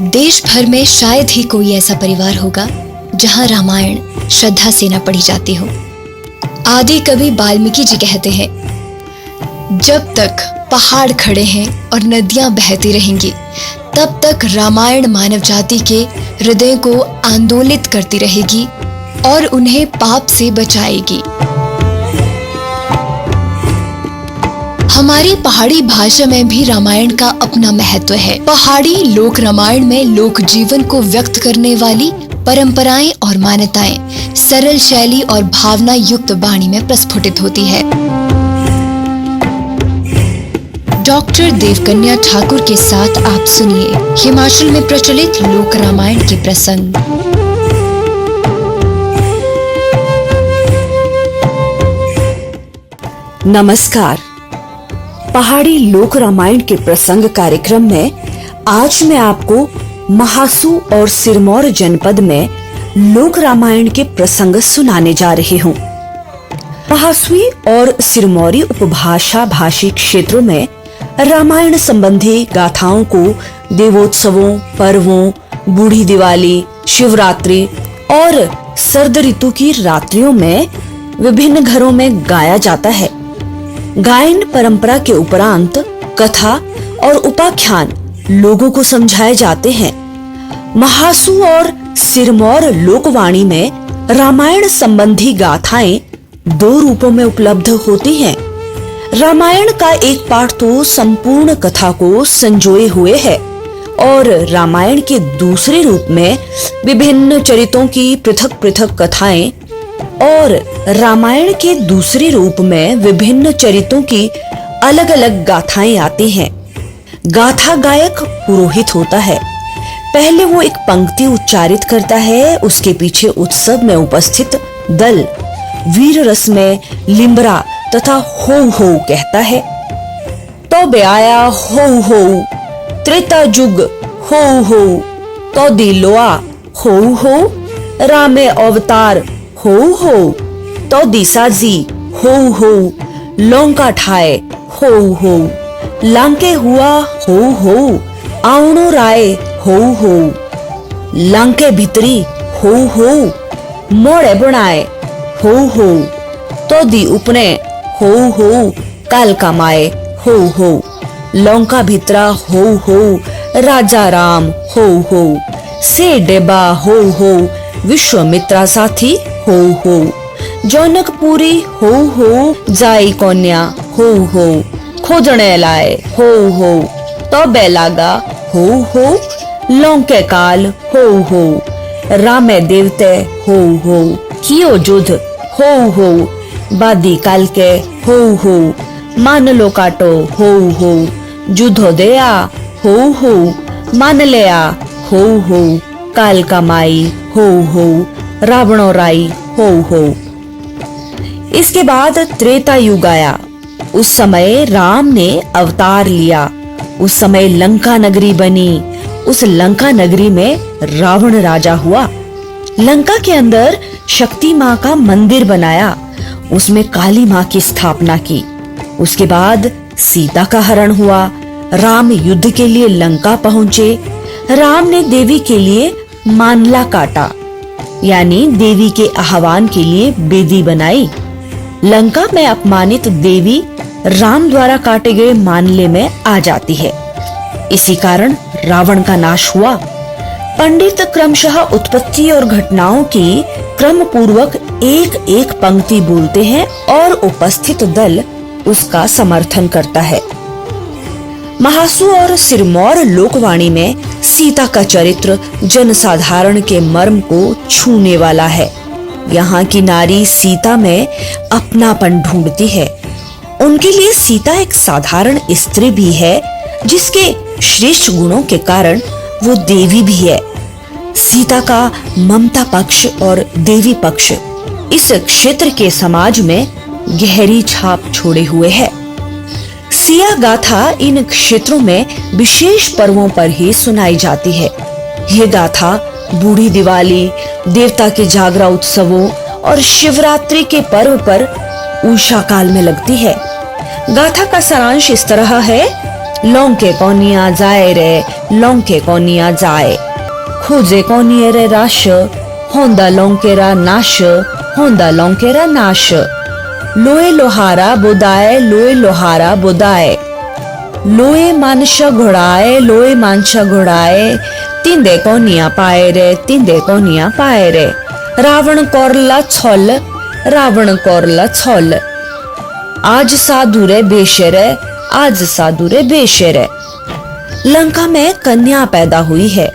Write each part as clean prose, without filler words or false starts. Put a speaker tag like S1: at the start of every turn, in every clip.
S1: देश भर में शायद ही कोई ऐसा परिवार होगा जहां रामायण श्रद्धा से न पढ़ी जाती हो। आदि कवि वाल्मीकि जी कहते हैं, जब तक पहाड़ खड़े हैं और नदियां बहती रहेंगी, तब तक रामायण मानव जाति के हृदय को आंदोलित करती रहेगी और उन्हें पाप से बचाएगी। हमारी पहाड़ी भाषा में भी रामायण का अपना महत्व है। पहाड़ी लोक रामायण में लोक जीवन को व्यक्त करने वाली परंपराएं और मान्यताएं सरल शैली और भावना युक्त वाणी में प्रस्फुटित होती है। डॉक्टर देवकन्या ठाकुर के साथ आप सुनिए हिमाचल में प्रचलित लोक रामायण के प्रसंग।
S2: नमस्कार। पहाड़ी लोक रामायण के प्रसंग कार्यक्रम में आज मैं आपको महासू और सिरमौर जनपद में लोक रामायण के प्रसंग सुनाने जा रही हूँ। महासुई और सिरमौरी उपभाषा भाषी क्षेत्रों में रामायण संबंधी गाथाओं को देवोत्सवों, पर्वों, बूढ़ी दिवाली, शिवरात्रि और सर्द ऋतु की रात्रियों में विभिन्न घरों में गाया जाता है। गायन परंपरा के उपरांत कथा और उपाख्यान लोगों को समझाए जाते हैं। महासू और सिरमौर लोकवाणी में रामायण संबंधी गाथाएं दो रूपों में उपलब्ध होती हैं। रामायण का एक पाठ तो संपूर्ण कथा को संजोए हुए है और रामायण के दूसरे रूप में विभिन्न चरित्रों की पृथक पृथक कथाएं और रामायण के दूसरे रूप में विभिन्न चरित्रों की अलग अलग गाथाएं आती हैं। गाथा गायक पुरोहित होता है। पहले वो एक पंक्ति उच्चारित करता है, उसके पीछे उत्सव में उपस्थित दल वीर रस में लिम्बरा तथा हो कहता है। तो ब्याया हो त्रेता जुग हो तो दिलोआ हो रामे अवतार हो तो दिसाजी हो लौंका ठाए हो लांके हुआ हो आवणो राय हो लांके भीतरी हो मोड़े बनाए हो तो दी उपने हो काल कमाए हो लौंका भितरा हो राजा राम हो से डेबा हो विश्वामित्रा साथी हो जौनकपुरी हो जाई कन्या हो खोजने लाए हो तो बेलागा हो लौंके काल हो रामे देवते हो कियो जुध हो बादी काल के हो मान लो काटो हो जुधो दया हो मान लिया हो काल कमाई हो रावणो राई हो। इसके बाद त्रेता युग आया। उस समय राम ने अवतार लिया। उस समय लंका नगरी बनी। उस लंका नगरी में रावण राजा हुआ। लंका के अंदर शक्ति माँ का मंदिर बनाया। उसमें काली माँ की स्थापना की। उसके बाद सीता का हरण हुआ। राम युद्ध के लिए लंका पहुंचे। राम ने देवी के लिए मानला काटा, यानी देवी के आह्वान के लिए बेदी बनाई। लंका में अपमानित देवी राम द्वारा काटे गए मानले में आ जाती है। इसी कारण रावण का नाश हुआ। पंडित क्रमशः उत्पत्ति और घटनाओं की क्रम पूर्वक एक एक पंक्ति बोलते हैं और उपस्थित दल उसका समर्थन करता है। महासू और सिरमौर लोकवाणी में सीता का चरित्र जनसाधारण के मर्म को छूने वाला है। यहाँ की नारी सीता में अपनापन ढूंढती है। उनके लिए सीता एक साधारण स्त्री भी है, जिसके श्रेष्ठ गुणों के कारण वो देवी भी है। सीता का ममता पक्ष और देवी पक्ष इस क्षेत्र के समाज में गहरी छाप छोड़े हुए है। सिया गाथा इन क्षेत्रों में विशेष पर्वों पर ही सुनाई जाती है। ये गाथा बूढ़ी दिवाली, देवता के जागरा उत्सवों और शिवरात्रि के पर्व पर उषा काल में लगती है। गाथा का सारांश इस तरह है लौंके कोनिया जाए रे, लौंके कोनिया जाए, खोजे कोनिए रे राश, होंदा लौंकेरा नाश, होंदा लौंकेरा नाश, लोए लोहारा बुदाए, लोए लोहारा बुदाए, लोए मानशा घोड़ाए, लोए मानशा घोड़ाए, तिंदे कोनिया पाए रे, तिंदे कोनिया पाए रे, रावण कोरला छोल, रावण कोरला छोल, आज साधुरे बेशेरे, आज साधुरे बेशेरे। लंका में कन्या पैदा हुई है,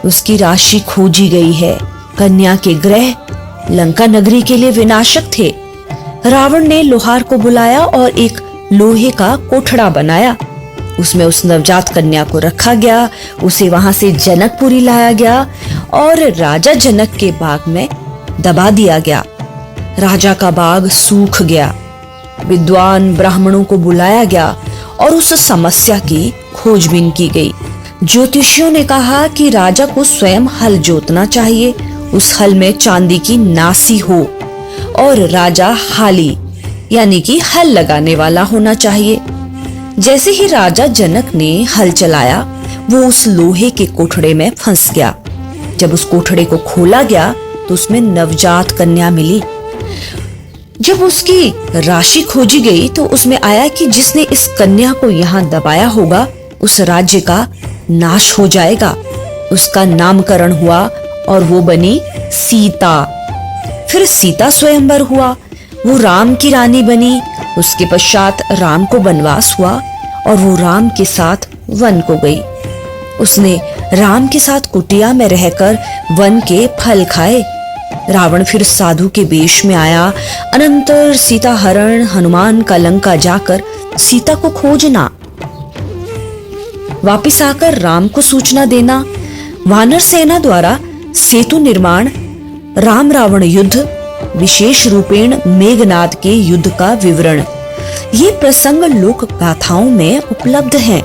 S2: उसकी राशि खोजी गई है। कन्या के ग्रह लंका नगरी के लिए विनाशक थे। रावण ने लोहार को बुलाया और एक लोहे का कोठड़ा बनाया। उसमें उस नवजात कन्या को रखा गया। उसे वहां से जनकपुरी लाया गया और राजा जनक के बाग में दबा दिया गया। राजा का बाग सूख गया। विद्वान ब्राह्मणों को बुलाया गया और उस समस्या की खोजबीन की गई। ज्योतिषियों ने कहा कि राजा को स्वयं हल जोतना चाहिए, उस हल में चांदी की नासी हो और राजा हाली यानी कि हल लगाने वाला होना चाहिए। जैसे ही राजा जनक ने हल चलाया, वो उस लोहे के कोठड़े में फंस गया। जब उस कोठड़े को खोला गया तो उसमें नवजात कन्या मिली। जब उसकी राशि खोजी गई तो उसमें आया कि जिसने इस कन्या को यहाँ दबाया होगा उस राज्य का नाश हो जाएगा। उसका नामकरण हुआ और वो बनी सीता। फिर सीता स्वयंवर हुआ, वो राम की रानी बनी। उसके पश्चात राम को वनवास हुआ और वो राम के साथ वन को गई। उसने राम के साथ कुटिया में रहकर वन के फल खाए। रावण फिर साधु के वेश में आया। अनंतर सीता हरण हनुमान का लंका जाकर सीता को खोजना, वापिस आकर राम को सूचना देना, वानर सेना द्वारा सेतु निर्माण, राम रावण युद्ध, विशेष रूपेण मेघनाद के युद्ध का विवरण, ये प्रसंग लोक गाथाओं में उपलब्ध हैं,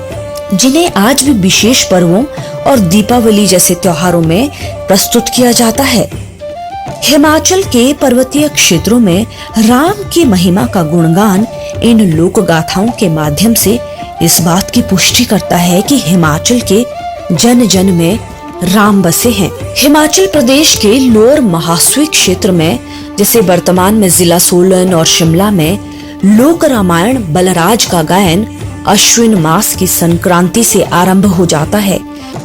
S2: जिन्हें आज भी विशेष पर्वों और दीपावली जैसे त्योहारों में प्रस्तुत किया जाता है। हिमाचल के पर्वतीय क्षेत्रों में राम की महिमा का गुणगान इन लोक गाथाओं के माध्यम से इस बात की पुष्टि करता है कि हिमाचल के जन जन में राम बसे हैं। हिमाचल प्रदेश के लोअर महासुई क्षेत्र में, जैसे वर्तमान में जिला सोलन और शिमला में, लोक रामायण बलराज का गायन अश्विन मास की संक्रांति से आरंभ हो जाता है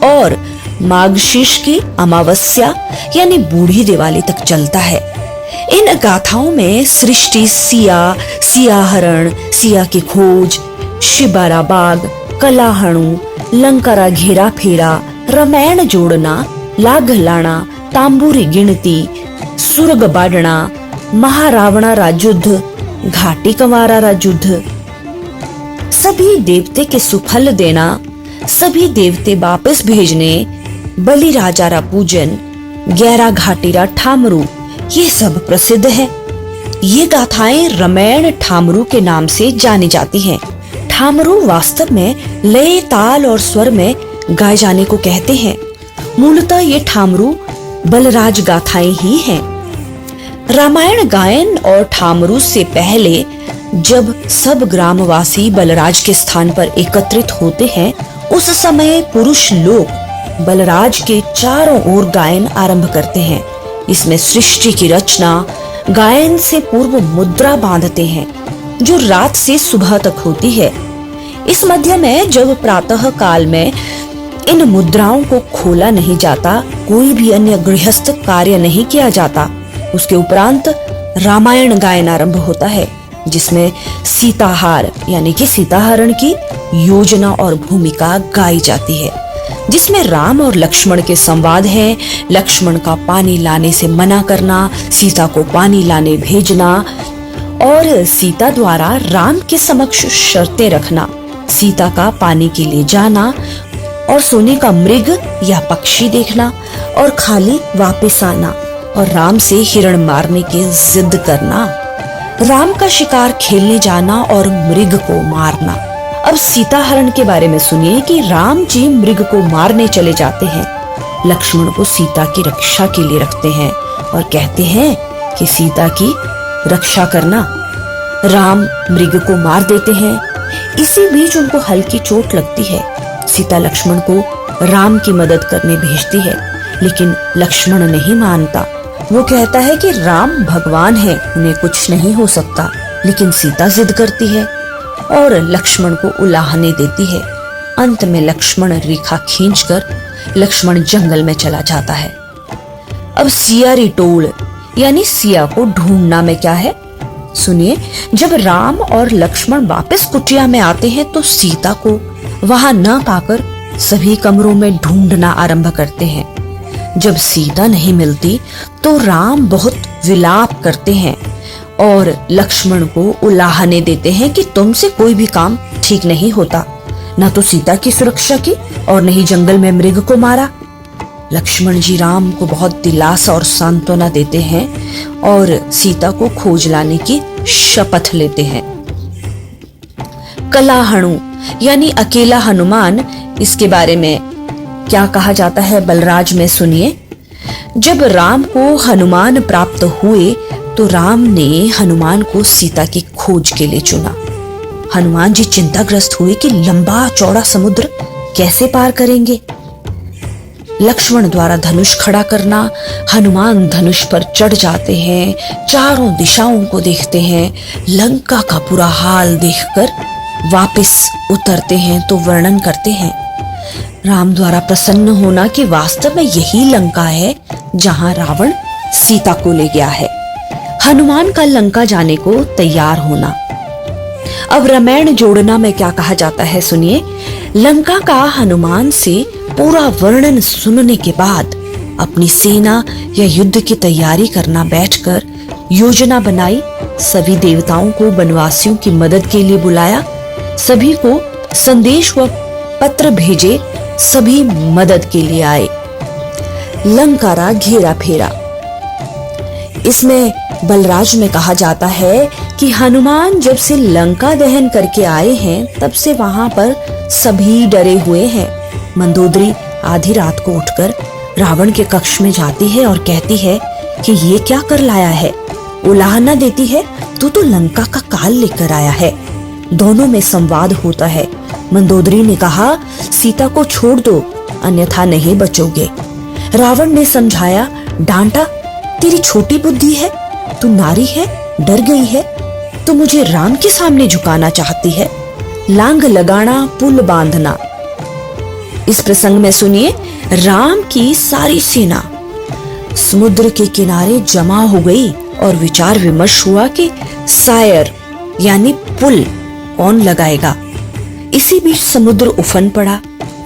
S2: और माघशीर्ष की अमावस्या यानी बूढ़ी दिवाली तक चलता है। इन गाथाओं में सृष्टि, सिया, सिया हरण, सिया की खोज, शिबारा बाग, कलाहणु, लंकारा घेरा फेरा, रामायण जोड़ना, लाग लाना, तांबूरी गिनती, सुरग बाड़ना, महारावणा राजुद्ध, घाटी कंवारा राजुद्ध, सभी देवते के सुफल देना, सभी देवते वापस भेजने, बलि राजारा पूजन, गैरा घाटीरा ठामरू, ये सब प्रसिद्ध है। ये गाथाएं रामायण ठामरू के नाम से जानी जाती हैं। ठामरू वास्तव में लय, ताल और स्वर में गाए जाने को कहते हैं। मूलतः ये ठामरू बलराज गाथाएं ही हैं। रामायण गायन और ठामरू से पहले जब सब ग्रामवासी बलराज के स्थान पर एकत्रित होते हैं, उस समय पुरुष लोग बलराज के चारों ओर गायन आरंभ करते हैं। इसमें सृष्टि की रचना, गायन से पूर्व मुद्रा बांधते हैं जो रात से सुबह तक होती है। इस मध्य में जब प्रातः काल में इन मुद्राओं को खोला नहीं जाता, कोई भी अन्य गृहस्थ कार्य नहीं किया जाता, उसके उपरांत रामायण गायन आरंभ होता है, जिसमें सीताहार यानी कि सीताहरण की योजना और भूमिका गाई जाती है, जिसमें राम और लक्ष्मण के संवाद हैं। लक्ष्मण का पानी लाने से मना करना, सीता को पानी लाने भेजना और सीता द्वारा राम के समक्ष शर्तें रखना, सीता का पानी के लिए जाना और सोने का मृग या पक्षी देखना और खाली वापस आना और राम से हिरण मारने की जिद करना, राम का शिकार खेलने जाना और मृग को मारना। अब सीता हरण के बारे में सुनिए कि राम जी मृग को मारने चले जाते हैं, लक्ष्मण को सीता की रक्षा के लिए रखते हैं और कहते हैं कि सीता की रक्षा करना। राम मृग को मार देते हैं। इसी बीच उनको हल्की चोट लगती है। सीता लक्ष्मण को राम की मदद करने भेजती है, लेकिन लक्ष्मण नहीं मानता। वो कहता है कि राम भगवान है, उन्हें कुछ नहीं हो सकता। लेकिन सीता जिद करती है और लक्ष्मण को उलाहने देती है। अंत में लक्ष्मण रेखा खींचकर लक्ष्मण जंगल में चला जाता है। अब सियारी टोल यानी सिया को ढूंढना में क्या है, सुनिए। जब राम और लक्ष्मण वापस कुटिया में आते हैं तो सीता को वहां न पाकर सभी कमरों में ढूंढना आरंभ करते हैं। जब सीता नहीं मिलती तो राम बहुत विलाप करते हैं और लक्ष्मण को उलाहने देते हैं कि तुमसे कोई भी काम ठीक नहीं होता, न तो सीता की सुरक्षा की और न ही जंगल में मृग को मारा। लक्ष्मण जी राम को बहुत दिलासा और सांत्वना देते हैं और सीता को खोज लाने की शपथ लेते हैं। कलाहणु यानी अकेला हनुमान, इसके बारे में क्या कहा जाता है बलराज में सुनिए। जब राम को हनुमान प्राप्त हुए तो राम ने हनुमान को सीता की खोज के लिए चुना। हनुमान जी चिंताग्रस्त हुए कि लंबा चौड़ा समुद्र कैसे पार करेंगे। लक्ष्मण द्वारा धनुष खड़ा करना, हनुमान धनुष पर चढ़ जाते हैं, चारों दिशाओं को देखते हैं, लंका का बुरा हाल देखकर वापस उतरते हैं तो वर्णन करते हैं राम द्वारा प्रसन्न होना कि वास्तव में यही लंका है जहां रावण सीता को ले गया है। हनुमान का लंका जाने को तैयार होना। अब रामायण जोड़ना में क्या कहा जाता है सुनिए। लंका का हनुमान से पूरा वर्णन सुनने के बाद अपनी सेना या युद्ध की तैयारी करना बैठकर योजना बनाई। सभी देवताओं को वनवासियों की मदद के लिए बुलाया, सभी को संदेश व पत्र भेजे, सभी मदद के लिए आए। लंकारा घेरा फेरा। इसमें बलराज में कहा जाता है कि हनुमान जब से लंका दहन करके आए हैं तब से वहां पर सभी डरे हुए हैं। मंदोदरी आधी रात को उठकर रावण के कक्ष में जाती है और कहती है कि ये क्या कर लाया है। उलाहना देती है, तू तो लंका का काल लेकर आया है। दोनों में संवाद होता है। मंदोदरी ने कहा, सीता को छोड़ दो अन्यथा नहीं बचोगे। रावण ने समझाया, डांटा, तेरी छोटी बुद्धि है, तू नारी है, डर गई है, तो मुझे राम के सामने झुकाना चाहती है। लांग लगाना, पुल बांधना। इस प्रसंग में सुनिए, राम की सारी सेना समुद्र के किनारे जमा हो गई और विचार विमर्श हुआ कि सायर यानी पुल कौन लगाएगा। इसी बीच समुद्र उफन पड़ा।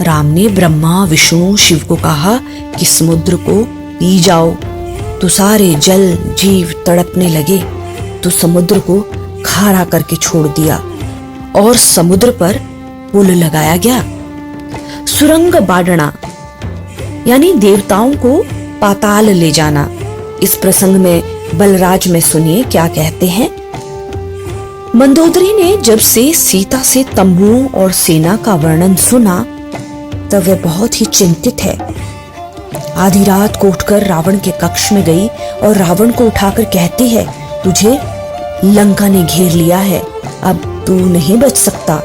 S2: राम ने ब्रह्मा विष्णु शिव को कहा कि समुद्र को पी जाओ, तो सारे जल जीव तड़पने लगे। तो समुद्र को खारा करके छोड़ दिया और समुद्र पर पुल लगाया गया। सुरंग बाढ़ना यानी देवताओं को पाताल ले जाना। इस प्रसंग में बलराज में सुनिए क्या कहते हैं। मंदोदरी ने जब से सीता से तंबुओं और सेना का वर्णन सुना तब वह बहुत ही चिंतित है। आधी रात को उठकर रावण के कक्ष में गई और रावण को उठाकर कहती है, तुझे लंका ने घेर लिया है, अब तू नहीं बच सकता।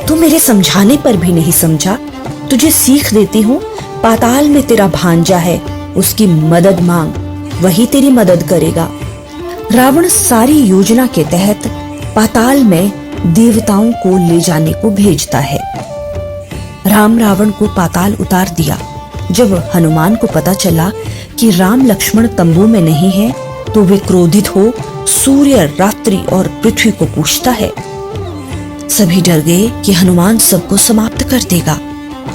S2: तू मेरे समझाने पर भी नहीं समझा। तुझे सीख देती हूँ, पाताल में तेरा भांजा है, उसकी मदद मांग, वही तेरी मदद करेगा। रावण सारी योजना के तहत पाताल में देवताओं को ले जाने को भेजता है। राम रावण को पाताल उतार दिया। जब हनुमान को पता चला कि राम लक्ष्मण तंबू में नहीं है तो वे क्रोधित हो सूर्य, रात्रि और पृथ्वी को पूछता है। सभी डर गए कि हनुमान सबको समाप्त कर देगा।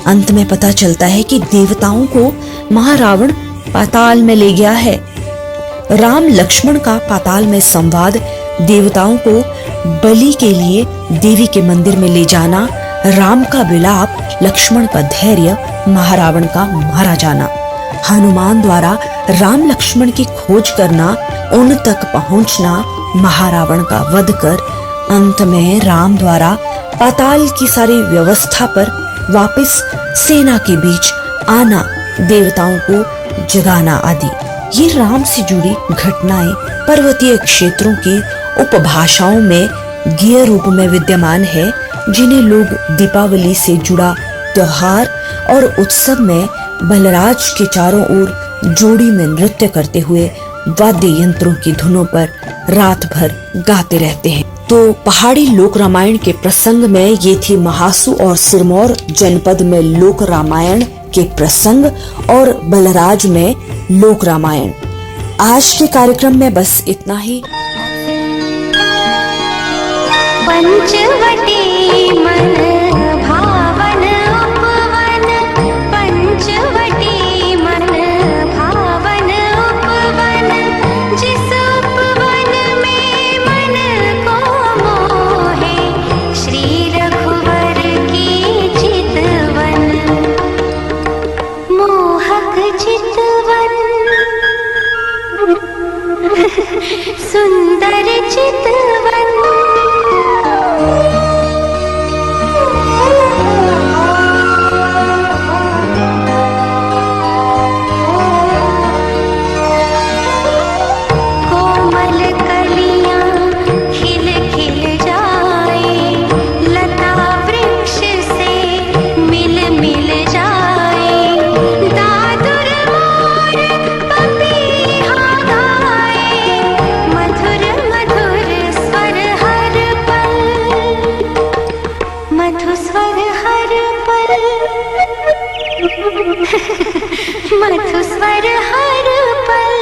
S2: अंत में पता चलता है कि देवताओं को महारावण पाताल में ले गया है। राम लक्ष्मण का पाताल में संवाद, देवताओं को बलि के लिए देवी के मंदिर में ले जाना, राम का विलाप, लक्ष्मण का धैर्य, महारावण का मारा जाना। हनुमान द्वारा राम लक्ष्मण की खोज करना, उन तक पहुंचना, महारावण का वध कर अंत में राम द्वारा पाताल की सारी व्यवस्था पर वापस सेना के बीच आना, देवताओं को जगाना आदि। ये राम से जुड़ी घटनाएं पर्वतीय क्षेत्रों की उपभाषाओं में गेय रूप में विद्यमान है। जिन्हें लोग दीपावली से जुड़ा त्योहार और उत्सव में बलराज के चारों ओर जोड़ी में नृत्य करते हुए वाद्य यंत्रों की धुनों पर रात भर गाते रहते हैं। तो पहाड़ी लोक रामायण के प्रसंग में ये थी महासू और सिरमौर जनपद में लोक रामायण के प्रसंग और बलराज में लोक रामायण। आज के कार्यक्रम में बस इतना ही।
S3: पंचवटी मन भावन उपवन, पंचवटी मन भावन उपवन, जिस उपवन में मन को मोहे, श्री रघुवर की चितवन, मोहक चितवन, सुंदर चितवन। मधुस्वर हर पल,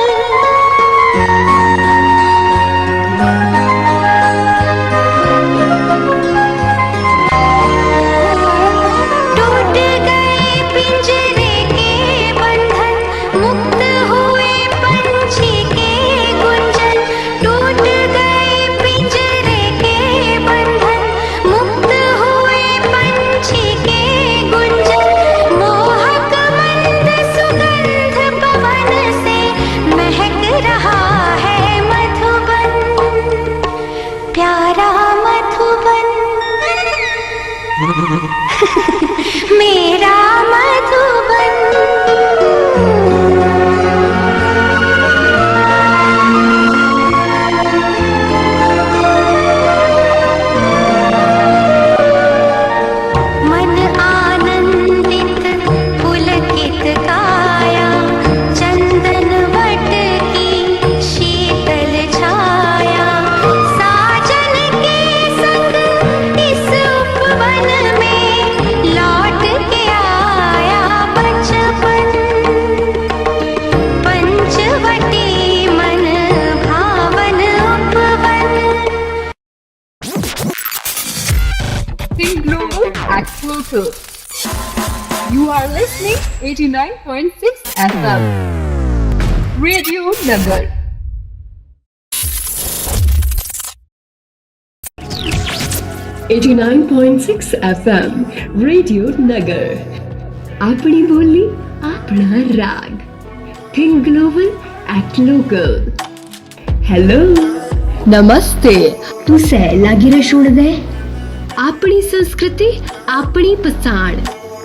S3: टूट गए पिंजरे के बंधन, मुक्त हुए पंछी के गुंजन, टूट गए पिंजरे के बंधन, मुक्त हुए पंछी के गुंजन, मोहक मंद सुगंध पवन से महक रहा है मधुबन, प्यारा मधुबन, मेरा मधुबन। मन आनंदित पुलकित काया, चंदन वट की शीतल छाया, साजन के संग इस उपवन में लौट के आया बचपन, पंचवटी मन भावन उपवन।
S4: Think Global at Closer. You are listening 89.6 FM. Radio Nagar. 89.6 FM. Radio Nagar. આપણી બોલી આપણા રાગ. Think Global at Local. Hello. નમસ્તે. તું સહેલાગી રસુણ દે. આપણી સંસ્કૃતિ આપણી પછાણ.